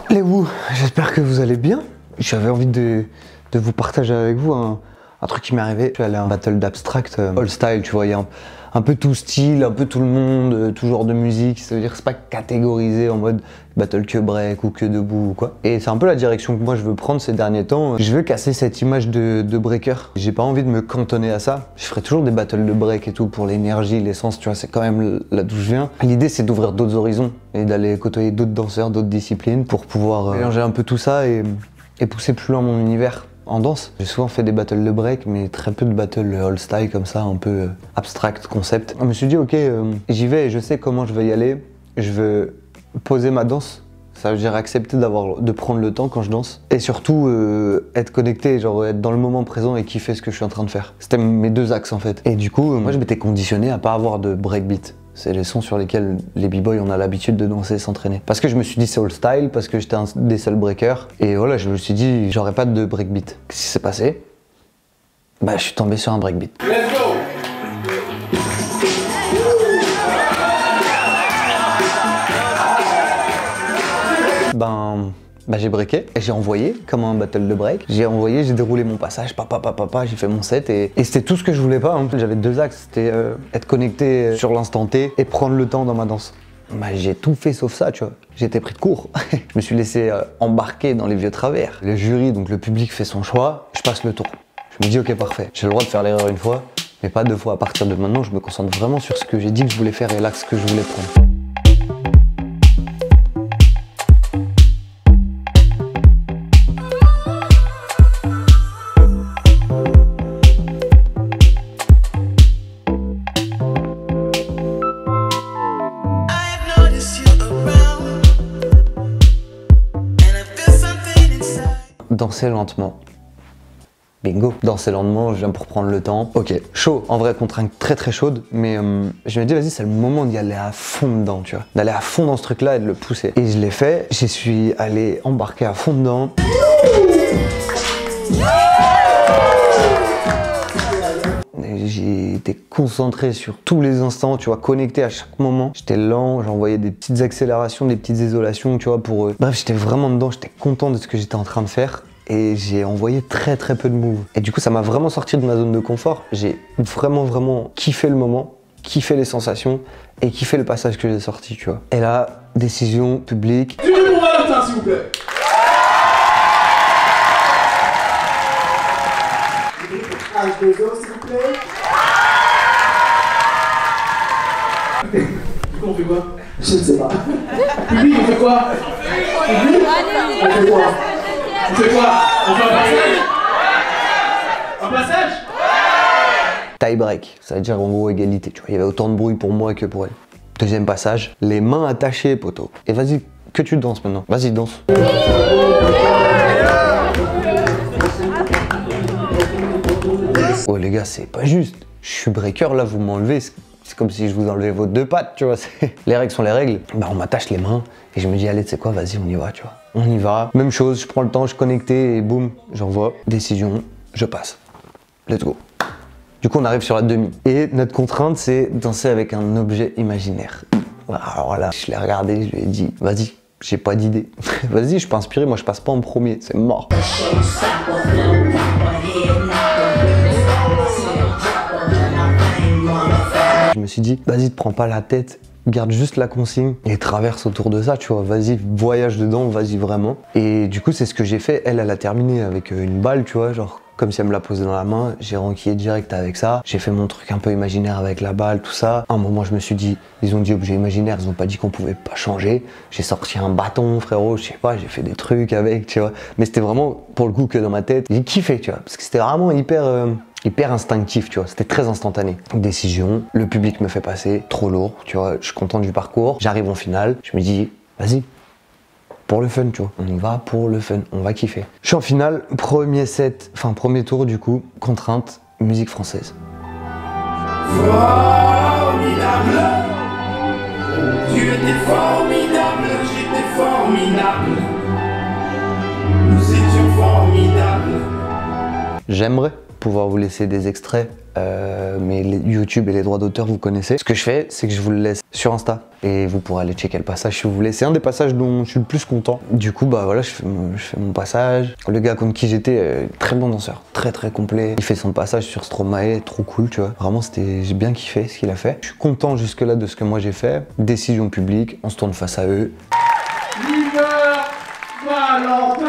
Les Wu, j'espère que vous allez bien. J'avais envie de vous partager avec vous un truc qui m'est arrivé. Je suis allé à un battle d'abstract all style, tu vois, il y a un peu tout style, un peu tout le monde, tout genre de musique. Ça veut dire que c'est pas catégorisé en mode battle que break ou que debout ou quoi. Et c'est un peu la direction que moi je veux prendre ces derniers temps. Je veux casser cette image de breaker. J'ai pas envie de me cantonner à ça. Je ferai toujours des battles de break et tout pour l'énergie, l'essence, tu vois, c'est quand même là d'où je viens. L'idée c'est d'ouvrir d'autres horizons et d'aller côtoyer d'autres danseurs, d'autres disciplines pour pouvoir mélanger un peu tout ça et pousser plus loin mon univers. En danse, j'ai souvent fait des battles de break, mais très peu de battles all style comme ça, un peu abstract, concept. Je me suis dit, ok, j'y vais et je sais comment je vais y aller. Je veux poser ma danse. Ça veut dire accepter de prendre le temps quand je danse. Et surtout, être connecté, genre être dans le moment présent et kiffer ce que je suis en train de faire. C'était mes deux axes en fait. Et du coup, moi je m'étais conditionné à pas avoir de breakbeat. C'est les sons sur lesquels les b-boys on a l'habitude de danser et s'entraîner. Parce que je me suis dit c'est all style, parce que j'étais un des seuls breakers. Et voilà, je me suis dit j'aurais pas de breakbeat. Qu'est-ce qui s'est passé? Bah je suis tombé sur un breakbeat. Let's go! Bah j'ai breaké et j'ai envoyé comme un battle de break. J'ai envoyé, j'ai déroulé mon passage, j'ai fait mon set et c'était tout ce que je voulais pas. Hein. J'avais deux axes, c'était être connecté sur l'instant T et prendre le temps dans ma danse. Bah j'ai tout fait sauf ça, tu vois. J'ai été pris de court. Je me suis laissé embarquer dans les vieux travers. Le jury, donc le public fait son choix, je passe le tour. Je me dis ok parfait, j'ai le droit de faire l'erreur une fois, mais pas deux fois. À partir de maintenant, je me concentre vraiment sur ce que j'ai dit que je voulais faire et l'axe que je voulais prendre. Danser lentement. Bingo. Danser lentement, je viens pour prendre le temps. Ok, chaud, en vrai, contrainte très très chaude, mais je me dis vas-y, c'est le moment d'y aller à fond dedans, tu vois. D'aller à fond dans ce truc-là et de le pousser. Et je l'ai fait, j'y suis allé embarquer à fond dedans. J'ai été concentré sur tous les instants, tu vois, connecté à chaque moment. J'étais lent, j'envoyais des petites accélérations, des petites isolations, tu vois, pour... Bref, j'étais vraiment dedans, j'étais content de ce que j'étais en train de faire. Et j'ai envoyé très très peu de moves. Et du coup, ça m'a vraiment sorti de ma zone de confort. J'ai vraiment kiffé le moment, kiffé les sensations et kiffé le passage que j'ai sorti, tu vois. Et là, décision publique. Du pour Valentin, s'il vous plaît. H2O, s'il vous plaît. Du coup, on fait quoi? Je ne sais pas. Public, on fait quoi? Public, on fait quoi? On fait quoi? On fait un passage? Un passage? Tie break, ça veut dire en gros égalité, tu vois. Il y avait autant de bruit pour moi que pour elle. Deuxième passage, les mains attachées, poteau. Et vas-y, que tu danses maintenant. Vas-y, danse. Oh les gars, c'est pas juste. Je suis breaker, là, vous m'enlevez. C'est comme si je vous enlevais vos deux pattes, tu vois. Les règles sont les règles. Bah, on m'attache les mains et je me dis, allez, tu sais quoi, vas-y, on y va, tu vois. On y va. Même chose, je prends le temps, je suis connecté et boum, j'envoie. Décision, je passe. Let's go. Du coup, on arrive sur la demi. Et notre contrainte, c'est danser avec un objet imaginaire. Alors là, je l'ai regardé, je lui ai dit, vas-y, j'ai pas d'idée. Vas-y, je peux inspirer, moi je passe pas en premier, c'est mort. Je me suis dit, vas-y, te prends pas la tête, garde juste la consigne et traverse autour de ça, tu vois, vas-y, voyage dedans, vas-y vraiment. Et du coup, c'est ce que j'ai fait. Elle a terminé avec une balle, tu vois, genre comme si elle me l'a posée dans la main. J'ai renquillé direct avec ça. J'ai fait mon truc un peu imaginaire avec la balle, tout ça. À un moment, je me suis dit, ils ont dit objet imaginaire, ils ont pas dit qu'on pouvait pas changer. J'ai sorti un bâton, frérot, je sais pas, j'ai fait des trucs avec, tu vois. Mais c'était vraiment, pour le coup, que dans ma tête, j'ai kiffé, tu vois, parce que c'était vraiment hyper instinctif, tu vois, c'était très instantané. Décision, le public me fait passer, trop lourd, tu vois, je suis content du parcours, j'arrive en finale, je me dis, vas-y, pour le fun, tu vois, on y va pour le fun, on va kiffer. Je suis en finale, premier set, enfin premier tour du coup, contrainte, musique française. Formidable, tu étais formidable, j'étais formidable. Nous J'aimerais pouvoir vous laisser des extraits, mais les YouTube et les droits d'auteur, vous connaissez. Ce que je fais, c'est que je vous le laisse sur Insta et vous pourrez aller checker le passage si vous voulez. C'est un des passages dont je suis le plus content. Du coup, bah voilà, je fais mon passage. Le gars contre qui j'étais, très bon danseur, très complet. Il fait son passage sur Stromae, trop cool, tu vois. Vraiment, j'ai bien kiffé ce qu'il a fait. Je suis content jusque-là de ce que moi j'ai fait. Décision publique, on se tourne face à eux. Leader Valentin.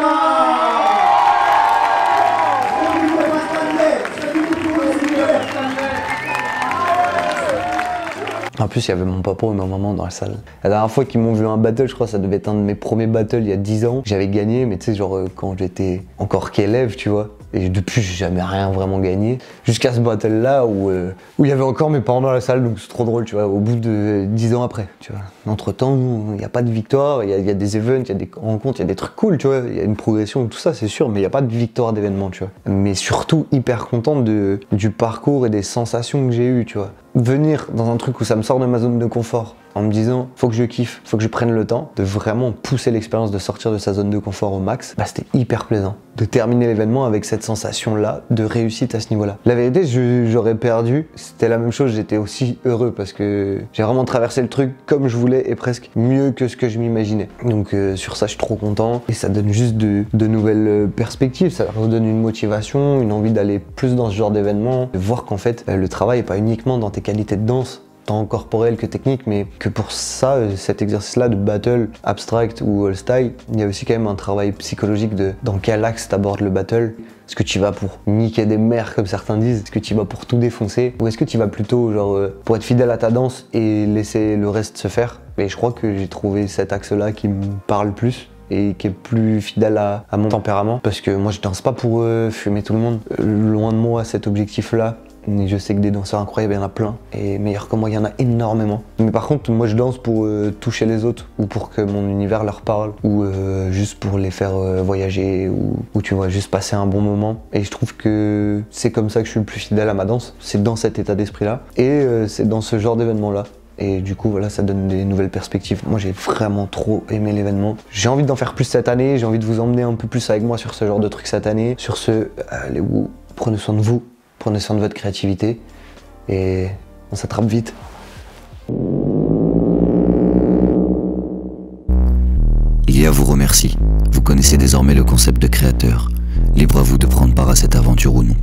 En plus, il y avait mon papa et ma maman dans la salle. La dernière fois qu'ils m'ont vu un battle, je crois que ça devait être un de mes premiers battles il y a 10 ans. J'avais gagné, mais tu sais, genre quand j'étais encore qu'élève, tu vois. Et depuis, j'ai jamais rien vraiment gagné. Jusqu'à ce battle-là où il y avait encore mes parents dans la salle, donc c'est trop drôle, tu vois, au bout de 10 ans après, tu vois. Entre-temps, il n'y a pas de victoire, il y a des events, il y a des rencontres, il y a des trucs cool, tu vois. Il y a une progression, tout ça, c'est sûr, mais il n'y a pas de victoire d'événement, tu vois. Mais surtout, hyper content du parcours et des sensations que j'ai eues, tu vois. Venir dans un truc où ça me sort de ma zone de confort, en me disant faut que je kiffe, faut que je prenne le temps de vraiment pousser l'expérience de sortir de sa zone de confort au max, bah c'était hyper plaisant de terminer l'événement avec cette sensation là de réussite à ce niveau là. La vérité, j'aurais perdu, c'était la même chose, j'étais aussi heureux parce que j'ai vraiment traversé le truc comme je voulais et presque mieux que ce que je m'imaginais. Donc sur ça je suis trop content et ça donne juste de nouvelles perspectives, ça redonne une motivation, une envie d'aller plus dans ce genre d'événement, de voir qu'en fait le travail est pas uniquement dans tes qualités de danse, tant corporelle que technique, mais que pour ça, cet exercice-là de battle, abstract ou all style, il y a aussi quand même un travail psychologique de dans quel axe t'abordes le battle. Est-ce que tu vas pour niquer des mères comme certains disent? Est-ce que tu vas pour tout défoncer? Ou est-ce que tu vas plutôt genre pour être fidèle à ta danse et laisser le reste se faire? Et je crois que j'ai trouvé cet axe-là qui me parle plus et qui est plus fidèle à mon tempérament, parce que moi je danse pas pour fumer tout le monde. Loin de moi cet objectif-là. Et je sais que des danseurs incroyables, il y en a plein, et meilleurs que moi, il y en a énormément. Mais par contre, moi je danse pour toucher les autres, ou pour que mon univers leur parle, ou juste pour les faire voyager, ou tu vois, juste passer un bon moment. Et je trouve que c'est comme ça que je suis le plus fidèle à ma danse, c'est dans cet état d'esprit-là, et c'est dans ce genre d'événement-là. Et du coup, voilà, ça donne des nouvelles perspectives. Moi, j'ai vraiment trop aimé l'événement. J'ai envie d'en faire plus cette année, j'ai envie de vous emmener un peu plus avec moi sur ce genre de trucs cette année. Sur ce, allez, prenez soin de vous. Prenez soin de votre créativité et on s'attrape vite. Ilia vous remercie. Vous connaissez désormais le concept de créateur. Libre à vous de prendre part à cette aventure ou non.